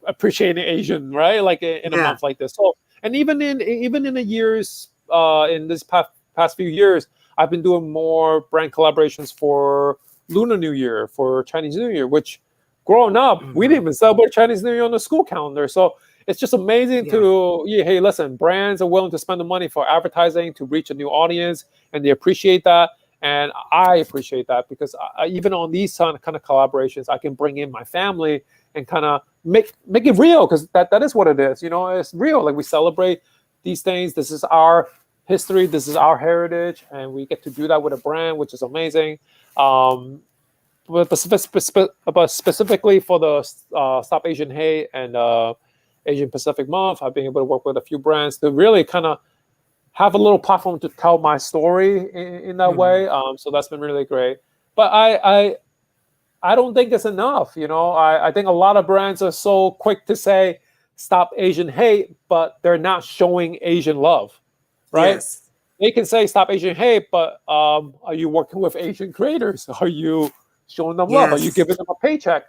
appreciating Asian, right? Like in a Yeah. month like this. So, and even in the years, in this past few years, I've been doing more brand collaborations for Lunar New Year, for Chinese New Year, which growing up, we didn't even celebrate Chinese New Year on the school calendar. So it's just amazing Yeah. hey, listen, brands are willing to spend the money for advertising to reach a new audience, and they appreciate that. And I appreciate that because even on these kind of collaborations, I can bring in my family and kind of make it real, because that is what it is. It's real. Like, we celebrate these things. This is our history. This is our heritage, and we get to do that with a brand, which is amazing. But specifically for the Stop Asian Hate and Asian Pacific Month, I've been able to work with a few brands to really kind of have a little platform to tell my story in that way. So that's been really great. But I don't think it's enough. I think a lot of brands are so quick to say stop Asian hate, but they're not showing Asian love, right? Yes. They can say stop Asian hate, but are you working with Asian creators? Are you showing them love? Are you Yes. giving them a paycheck?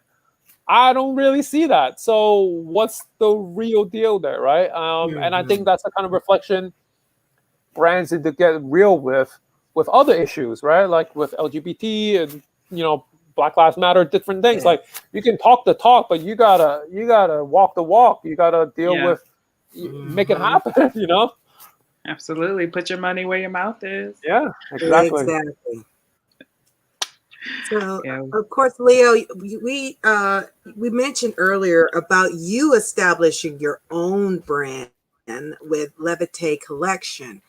I don't really see that. So what's the real deal there, right? And I think that's the kind of reflection brands need to get real with other issues, right? Like with LGBT and Black Lives Matter, different things. Yeah. Like, you can talk the talk, but you gotta walk the walk. You gotta deal Yeah. with make it happen. Absolutely. Put your money where your mouth is. Yeah, exactly. Exactly. So, Yeah. of course, Leo, we mentioned earlier about you establishing your own brand with Levitate Collection,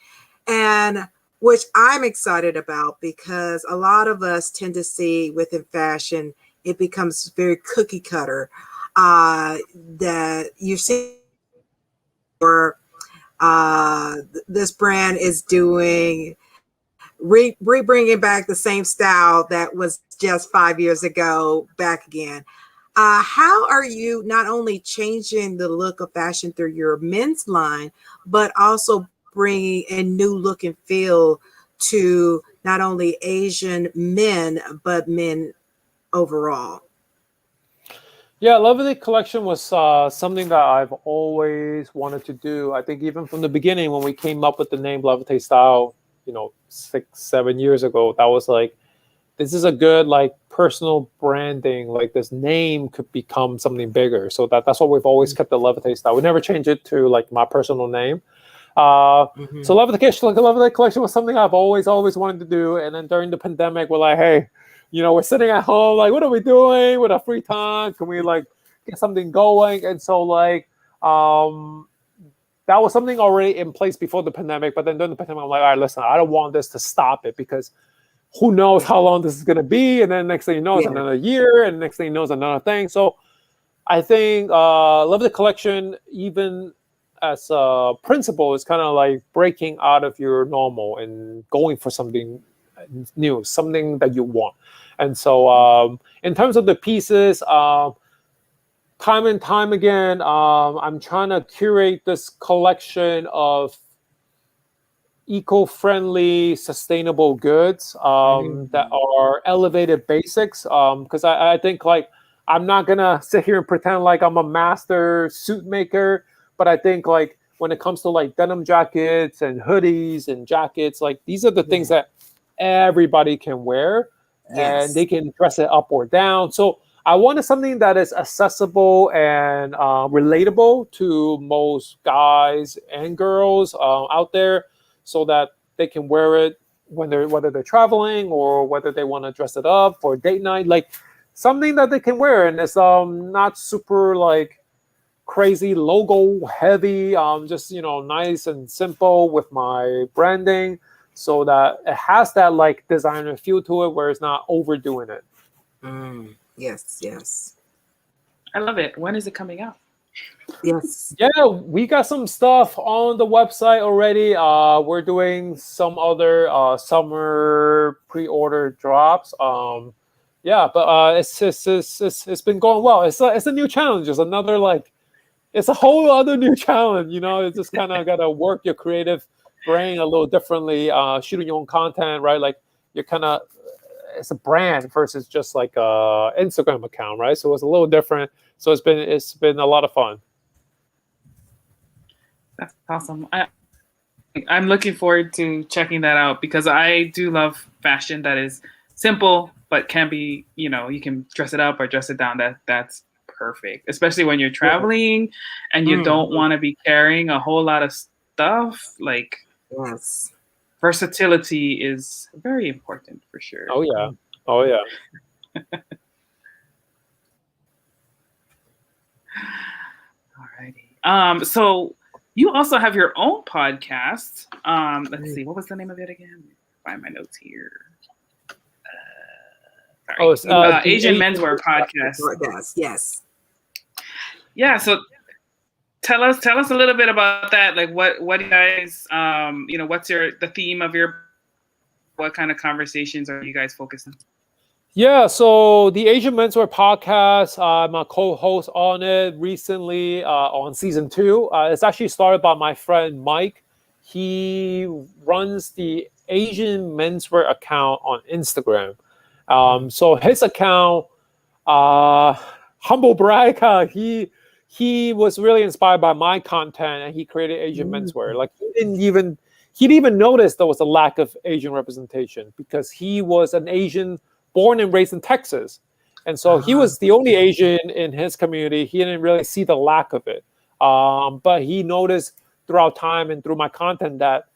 and which I'm excited about because a lot of us tend to see within fashion, it becomes very cookie cutter. That you see, or this brand is doing bringing back the same style that was just 5 years ago back again. How are you not only changing the look of fashion through your men's line, but also bringing a new look and feel to not only Asian men, but men overall? Yeah, Levitate Collection was something that I've always wanted to do. I think even from the beginning when we came up with the name Levitate Style, 6-7 years ago, that was like, this is a good like personal branding. Like, this name could become something bigger. So that's what we've always kept the Levitate Style. We never changed it to like my personal name. So Levitate Collection was something I've always wanted to do. And then during the pandemic, we're like, hey, we're sitting at home, like, what are we doing with our free time? Can we like get something going? And so like, that was something already in place before the pandemic. But then during the pandemic, I'm like, all right, listen, I don't want this to stop it, because who knows how long this is going to be. And then next thing you know, it's another year. And next thing you know, it's another thing. So I think Levitate Collection, even as a principle, is kind of like breaking out of your normal and going for something new, something that you want. And so in terms of the pieces, time and time again, I'm trying to curate this collection of eco-friendly, sustainable goods that are elevated basics. Because I think like, I'm not gonna sit here and pretend like I'm a master suit maker, but I think like when it comes to like denim jackets and hoodies and jackets, like these are the things that everybody can wear, and they can dress it up or down. So I wanted something that is accessible and relatable to most guys and girls out there, so that they can wear it whether they're traveling or whether they want to dress it up for date night. Like, something that they can wear, and it's not super like crazy logo heavy, just nice and simple with my branding, so that it has that like designer feel to it where it's not overdoing it. Yes. I love it. When is it coming out? Yes. Yeah, we got some stuff on the website already. We're doing some other summer pre-order drops. Yeah, but it's been going well. It's a new challenge. It's another like, it's a whole other new challenge. It's just kind of got to work your creative brain a little differently. Shooting your own content, right? Like you're kind of, it's a brand versus just like a Instagram account, right? So it's a little different. So it's been a lot of fun. That's awesome. I'm looking forward to checking that out because I do love fashion that is simple but can be, you can dress it up or dress it down. That's perfect, especially when you're traveling and you don't want to be carrying a whole lot of stuff. Like, yes, versatility is very important for sure. Oh yeah. Alrighty. So you also have your own podcast. Let's see, what was the name of it again? Find my notes here. It's Asian Menswear Podcast. Yes. Yeah. So tell us a little bit about that. Like, what you guys, what's the theme of what kind of conversations are you guys focusing on? Yeah, so the Asian Menswear Podcast, I'm a co-host on it recently on season 2. It's actually started by my friend Mike. He runs the Asian Menswear account on Instagram. So his account, humble brag, he was really inspired by my content, and he created Asian Menswear. Like he didn't even notice there was a lack of Asian representation because he was an Asian born and raised in Texas. And so he was the only Asian in his community. He didn't really see the lack of it. But he noticed throughout time and through my content that,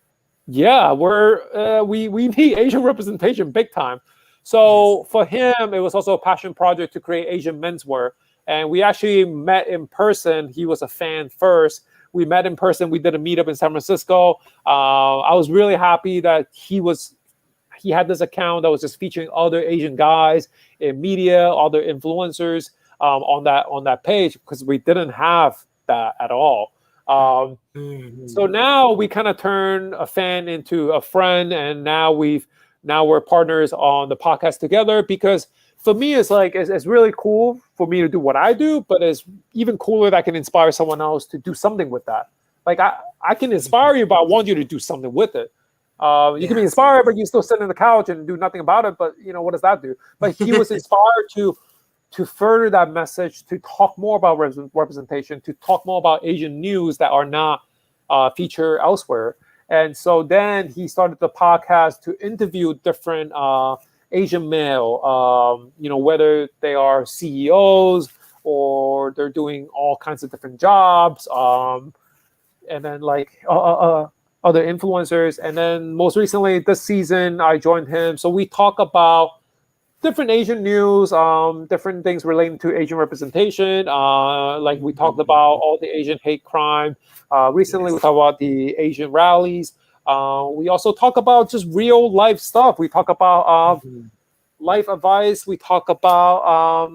yeah, we need Asian representation big time. So for him, it was also a passion project to create Asian menswear. And we actually met in person. He was a fan first. We met in person. We did a meetup in San Francisco. I was really happy that he had this account that was just featuring other Asian guys in media, other influencers on that page, because we didn't have that at all. So now we kind of turn a fan into a friend, and now we're partners on the podcast together, because for me it's like it's really cool for me to do what I do, but it's even cooler that I can inspire someone else to do something with that. Like I can inspire you, but I want you to do something with it. You can be inspired, but you still sit on the couch and do nothing about it. But what does that do? But he was inspired to further that message, to talk more about representation, to talk more about Asian news that are not featured elsewhere. And so then he started the podcast to interview different Asian male, whether they are CEOs or they're doing all kinds of different jobs, and then like other influencers. And then most recently this season, I joined him. So we talk about different Asian news, different things relating to Asian representation. Like we talked about all the Asian hate crime. Recently, we talked about the Asian rallies. We also talk about just real life stuff. We talk about life advice. We talk about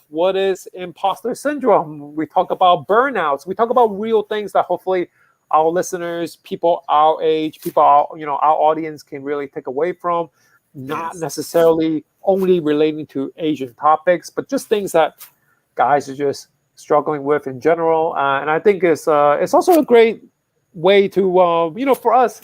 what is imposter syndrome. We talk about burnouts. We talk about real things that hopefully our listeners, people our age, people our audience can really take away from. Not necessarily only relating to Asian topics, but just things that guys are just struggling with in general. And I think it's also a great way to for us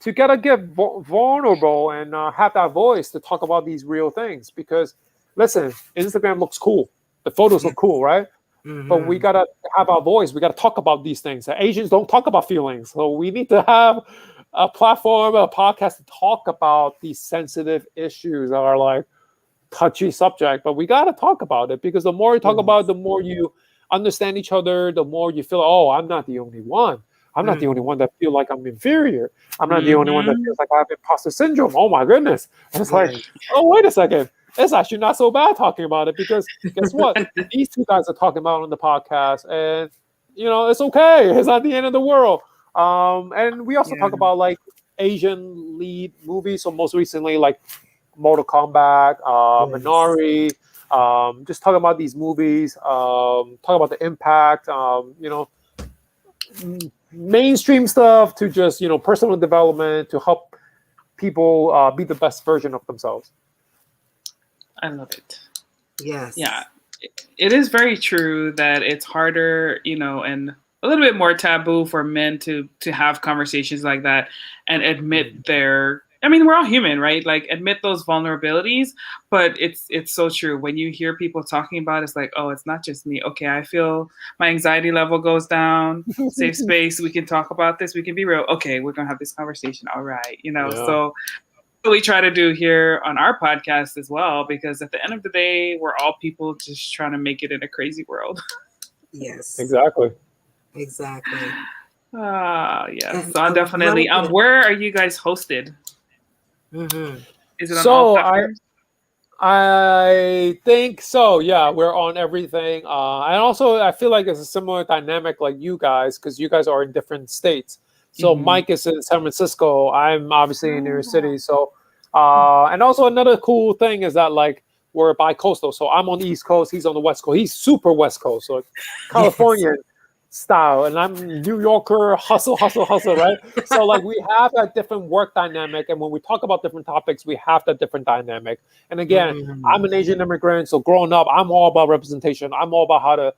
to get vulnerable and have that voice to talk about these real things. Because listen, Instagram looks cool, the photos look cool, right? But we gotta have our voice. We gotta talk about these things. Asians don't talk about feelings, so we need to have a platform, a podcast to talk about these sensitive issues that are like touchy subject. But we gotta talk about it, because the more you talk about it, the more you understand each other, the more you feel, oh, I'm not the only one. I'm not the only one that feel like I'm inferior. I'm not the only one that feels like I have imposter syndrome. Oh my goodness. And it's like, oh, wait a second. it's actually not so bad talking about it, because guess what? These two guys are talking about it on the podcast, and it's okay. It's not the end of the world. And we also talk about like Asian lead movies. So most recently, like Mortal Kombat, Minari. Just talk about these movies. Talk about the impact. Mainstream stuff to just personal development to help people be the best version of themselves. I love it. Yes. Yeah, it is very true that it's harder, and a little bit more taboo for men to have conversations like that and admit we're all human, right? Like admit those vulnerabilities, but it's so true. When you hear people talking about it, it's like, oh, it's not just me. Okay, I feel my anxiety level goes down. Safe space. We can talk about this. We can be real. Okay, we're going to have this conversation. All right. So what we try to do here on our podcast as well, because at the end of the day, we're all people just trying to make it in a crazy world. Yes. Exactly. Yes. Yes. So definitely. Where are you guys hosted? Mm-hmm. Is it on all platforms? I think so. Yeah, we're on everything. And also, I feel like it's a similar dynamic like you guys, because you guys are in different states. So Mike is in San Francisco. I'm obviously in New York City. So, and also another cool thing is that like we're bi-coastal. So I'm on the East Coast. He's on the West Coast. He's super West Coast. So Californian style, and I'm New Yorker, hustle, right? So like we have that different work dynamic, and when we talk about different topics, we have that different dynamic. And again, I'm an Asian immigrant, so growing up, I'm all about representation. I'm all about how to,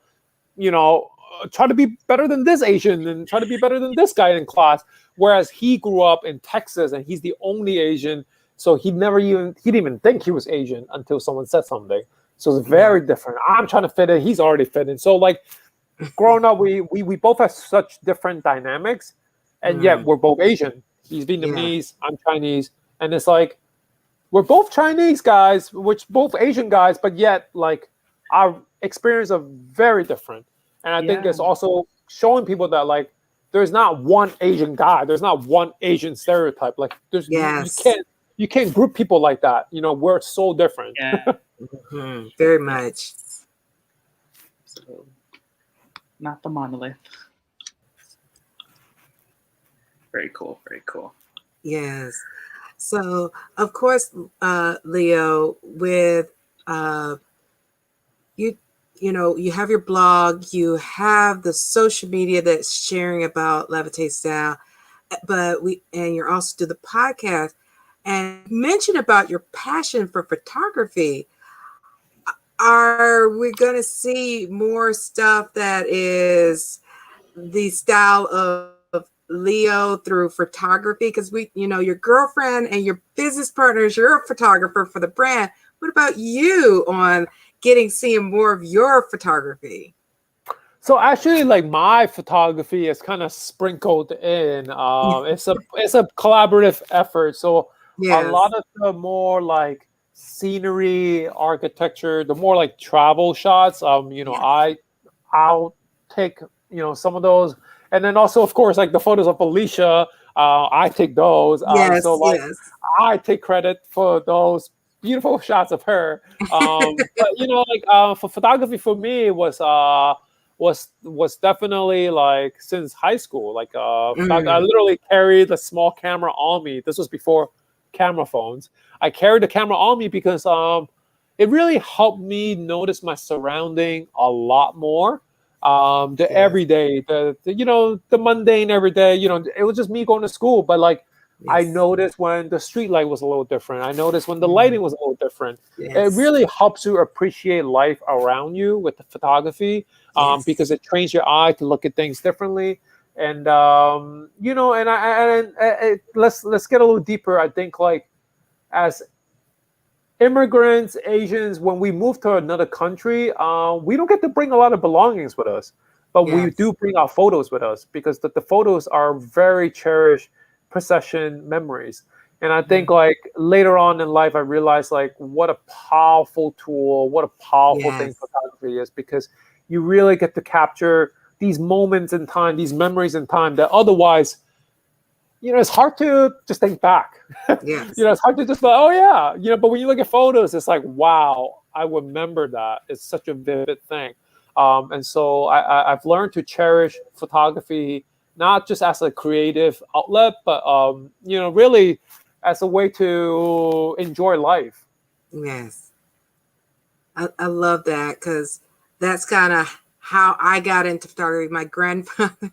try to be better than this Asian and try to be better than this guy in class. Whereas he grew up in Texas, and he's the only Asian, so he didn't even think he was Asian until someone said something. So it's very different. I'm trying to fit in, he's already fit in. So like, growing up, we both have such different dynamics, and yet we're both Asian. He's Vietnamese, I'm Chinese, and it's like we're both Chinese guys, which both Asian guys, but yet like our experience are very different. And I think it's also showing people that like there's not one Asian guy, there's not one Asian stereotype. Like there's you can't group people like that. We're so different. Yeah, very much. So, not the monolith. Very cool. Very cool. Yes. So, of course, Leo, with you have your blog, you have the social media that's sharing about Levitate Style, and you're also do the podcast, and mention about your passion for photography. Are we going to see more stuff that is the style of Leo through photography? Because your girlfriend and your business partners, you're a photographer for the brand. What about you on seeing more of your photography? So actually, like my photography is kind of sprinkled in. It's a collaborative effort. So a lot of the more like scenery, architecture, the more like travel shots. I'll take some of those, and then also of course like the photos of Alicia. I take those. I take credit for those beautiful shots of her. But for photography for me was definitely like since high school. Like I literally carried a small camera on me. This was before camera phones. I carried the camera on me because it really helped me notice my surrounding a lot more. The everyday, the mundane everyday. It was just me going to school, but like I noticed when the street light was a little different. I noticed when the lighting was a little different. It really helps you appreciate life around you with the photography, because it trains your eye to look at things differently. And let's get a little deeper. I think like as immigrants, Asians, when we move to another country, we don't get to bring a lot of belongings with us, but we do bring our photos with us because the photos are very cherished possession memories. And I think like later on in life, I realized like what a powerful tool, what a powerful thing photography is, because you really get to capture these moments in time, these memories in time that otherwise, it's hard to just think back. Yes. It's hard to just go, oh yeah, but when you look at photos, it's like, wow, I remember that. It's such a vivid thing. And so I've learned to cherish photography, not just as a creative outlet, but really as a way to enjoy life. Yes. I love that, because that's kind of how I got into photography. My grandfather,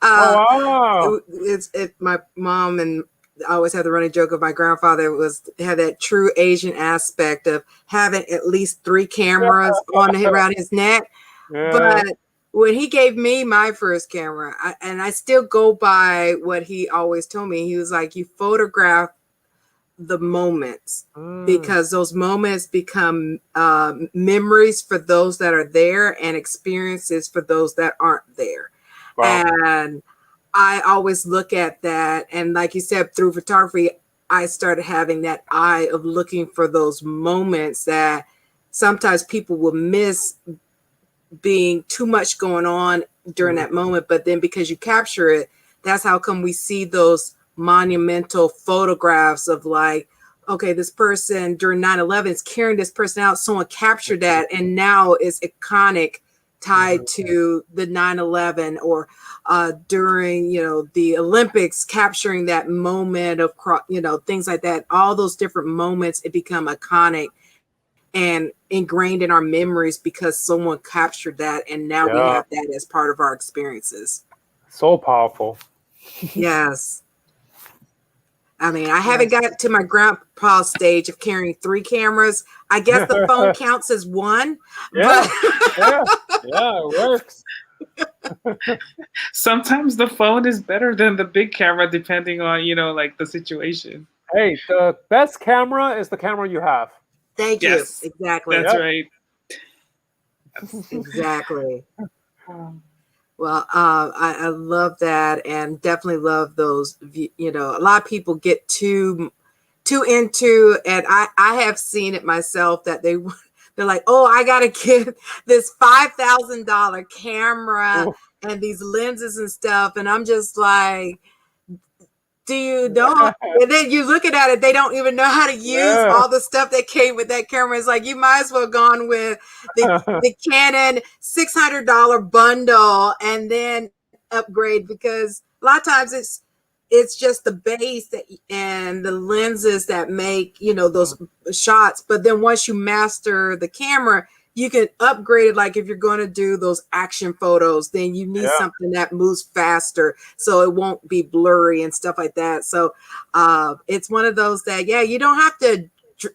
Oh, wow. My mom, and I always had the running joke of my grandfather had that true Asian aspect of having at least 3 cameras around his neck. Yeah. But when he gave me my first camera, and I still go by what he always told me, he was like, you photograph the moments, because those moments become memories for those that are there and experiences for those that aren't there. Wow. And I always look at that. And like you said, through photography, I started having that eye of looking for those moments that sometimes people will miss, being too much going on during that moment. But then because you capture it, that's how come we see those monumental photographs of like, okay, this person during 9/11 is carrying this person out. Someone captured that, and now it's iconic, tied to the 9/11, or during the Olympics, capturing that moment of things like that. All those different moments, it become iconic and ingrained in our memories because someone captured that, and now we have that as part of our experiences. So powerful. Yes. I mean, I haven't got to my grandpa's stage of carrying 3 cameras. I guess the phone counts as 1. Yeah, But it works. Sometimes the phone is better than the big camera, depending on, like the situation. Hey, the best camera is the camera you have. Thank Yes, you. Exactly. That's right. Exactly. Well, I love that, and definitely love those. A lot of people get too into, and I have seen it myself, that they're like, oh, I gotta get this $5,000 camera and these lenses and stuff, and I'm just like, do you know? And then you looking at it, they don't even know how to use all the stuff that came with that camera. It's like, you might as well gone with the Canon $600 bundle and then upgrade, because a lot of times it's just the base and the lenses that make those shots. But then once you master the camera, you can upgrade it. Like if you're going to do those action photos, then you need something that moves faster so it won't be blurry and stuff like that. So it's one of those that, you don't have to,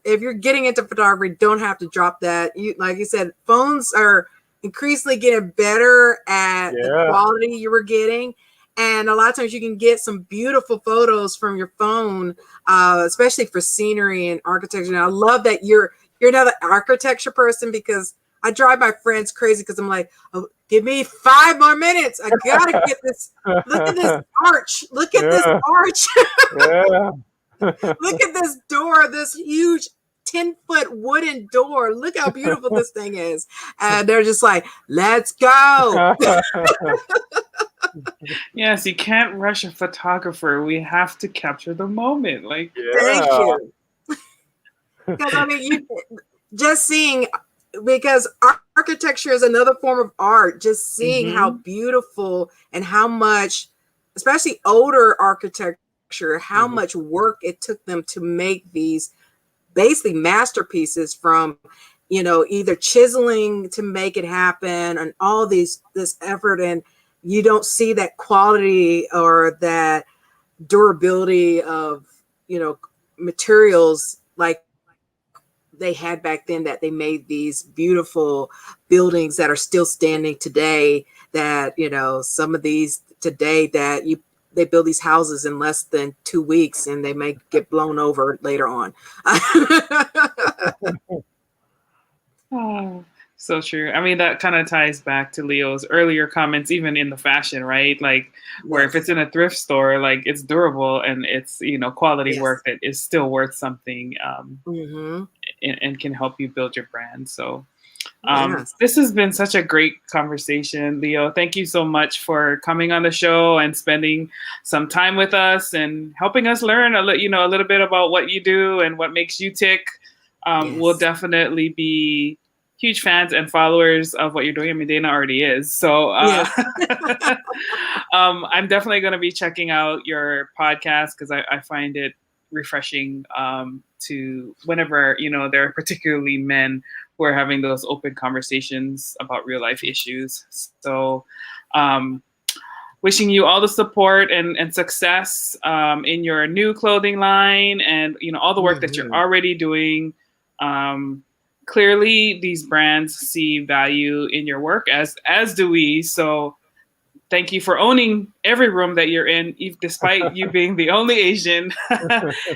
if you're getting into photography, don't have to drop that. Like you said, phones are increasingly getting better at the quality you were getting. And a lot of times you can get some beautiful photos from your phone, especially for scenery and architecture. And I love that you're another architecture person, because I drive my friends crazy because I'm like, oh, give me 5 more minutes. I gotta get this. Look at this arch. Look at this arch. Look at this door, this huge 10-foot wooden door. Look how beautiful this thing is. And they're just like, let's go. Yes, you can't rush a photographer. We have to capture the moment. Thank you. Because I mean, you just seeing, because architecture is another form of art. Just seeing how beautiful and how much, especially older architecture, how much work it took them to make these basically masterpieces, from either chiseling to make it happen, and all this effort, and you don't see that quality or that durability of materials like they had back then, that they made these beautiful buildings that are still standing today, that some of these today that they build these houses in less than 2 weeks and they may get blown over later on. So true. I mean, that kind of ties back to Leo's earlier comments, even in the fashion, right? Like, where if it's in a thrift store, like, it's durable and it's, quality work that is still worth something, and can help you build your brand. So Yes. This has been such a great conversation, Leo. Thank you so much for coming on the show and spending some time with us and helping us learn a little bit about what you do and what makes you tick. We'll definitely be huge fans and followers of what you're doing. I mean, Dana already is. So Yes. I'm definitely going to be checking out your podcast because I find it refreshing to whenever, there are particularly men who are having those open conversations about real life issues. So wishing you all the support and success in your new clothing line and, all the work that you're already doing. Clearly these brands see value in your work as do we. So thank you for owning every room that you're in, despite you being the only Asian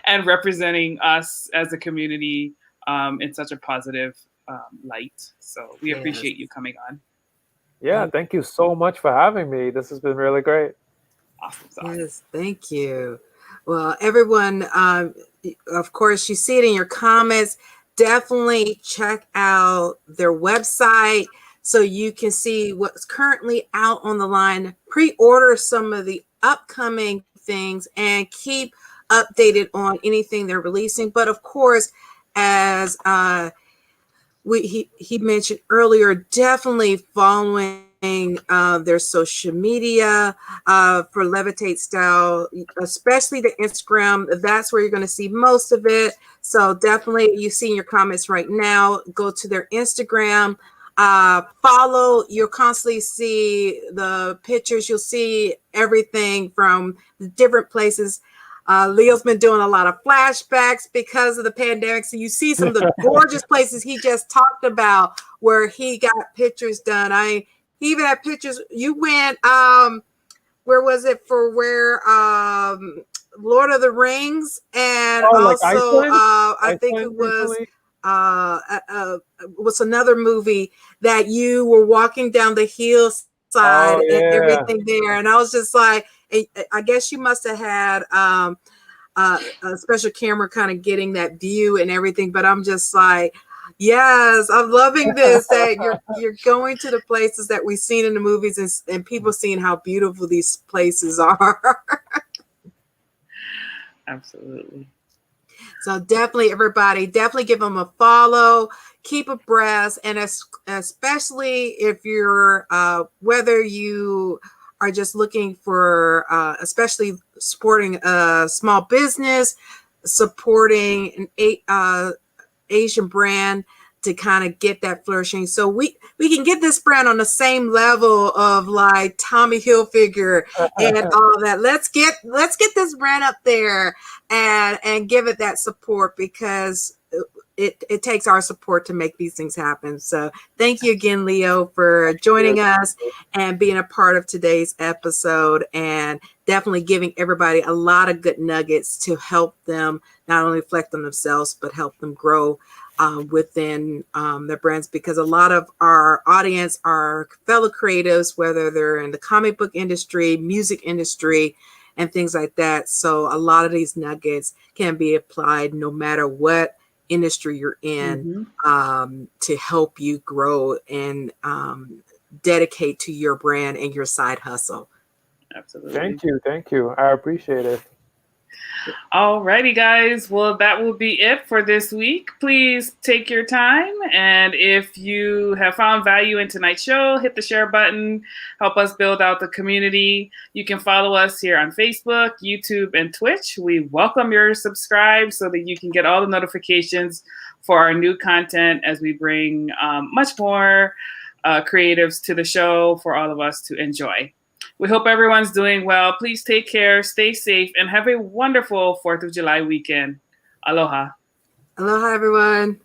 and representing us as a community in such a positive light. So we appreciate you coming on. Yeah, thank you so much for having me. This has been really great. Awesome. Yes, thank you. Well, everyone, of course, you see it in your comments. Definitely check out their website so you can see what's currently out on the line. Pre-order some of the upcoming things and keep updated on anything they're releasing. But of course, as he mentioned earlier, definitely following their social media for Levitate Style, especially the Instagram. That's where you're going to see most of it. So definitely, you see in your comments right now, go to their Instagram, follow. You'll constantly see the pictures. You'll see everything from the different places. Leo's been doing a lot of flashbacks because of the pandemic. So you see some of the gorgeous places he just talked about where he got pictures done. He even had pictures. You went, where was it for where Lord of the Rings and also I think it was was another movie that you were walking down the hillside and everything there. And I was just like, I guess you must have had a special camera kind of getting that view and everything. But I'm just like, yes, I'm loving this, that you're going to the places that we've seen in the movies and people seeing how beautiful these places are. Absolutely. So definitely, everybody, definitely give them a follow, keep abreast, and especially if you're, whether you are just looking for, especially supporting a small business, supporting an Asian brand to kind of get that flourishing. So we can get this brand on the same level of like Tommy Hilfiger and all that. Let's get this brand up there and give it that support, because it takes our support to make these things happen. So thank you again, Leo, for joining us and being a part of today's episode, and definitely giving everybody a lot of good nuggets to help them not only reflect on themselves, but help them grow within their brands, because a lot of our audience are fellow creatives, whether they're in the comic book industry, music industry, and things like that. So a lot of these nuggets can be applied no matter what industry you're in, to help you grow and dedicate to your brand and your side hustle. Absolutely. Thank you. I appreciate it. Alrighty, guys. Well, that will be it for this week. Please take your time, and if you have found value in tonight's show, hit the share button. Help us build out the community. You can follow us here on Facebook, YouTube, and Twitch. We welcome your subscribe so that you can get all the notifications for our new content as we bring much more creatives to the show for all of us to enjoy. We hope everyone's doing well. Please take care, stay safe, and have a wonderful 4th of July weekend. Aloha. Aloha, everyone.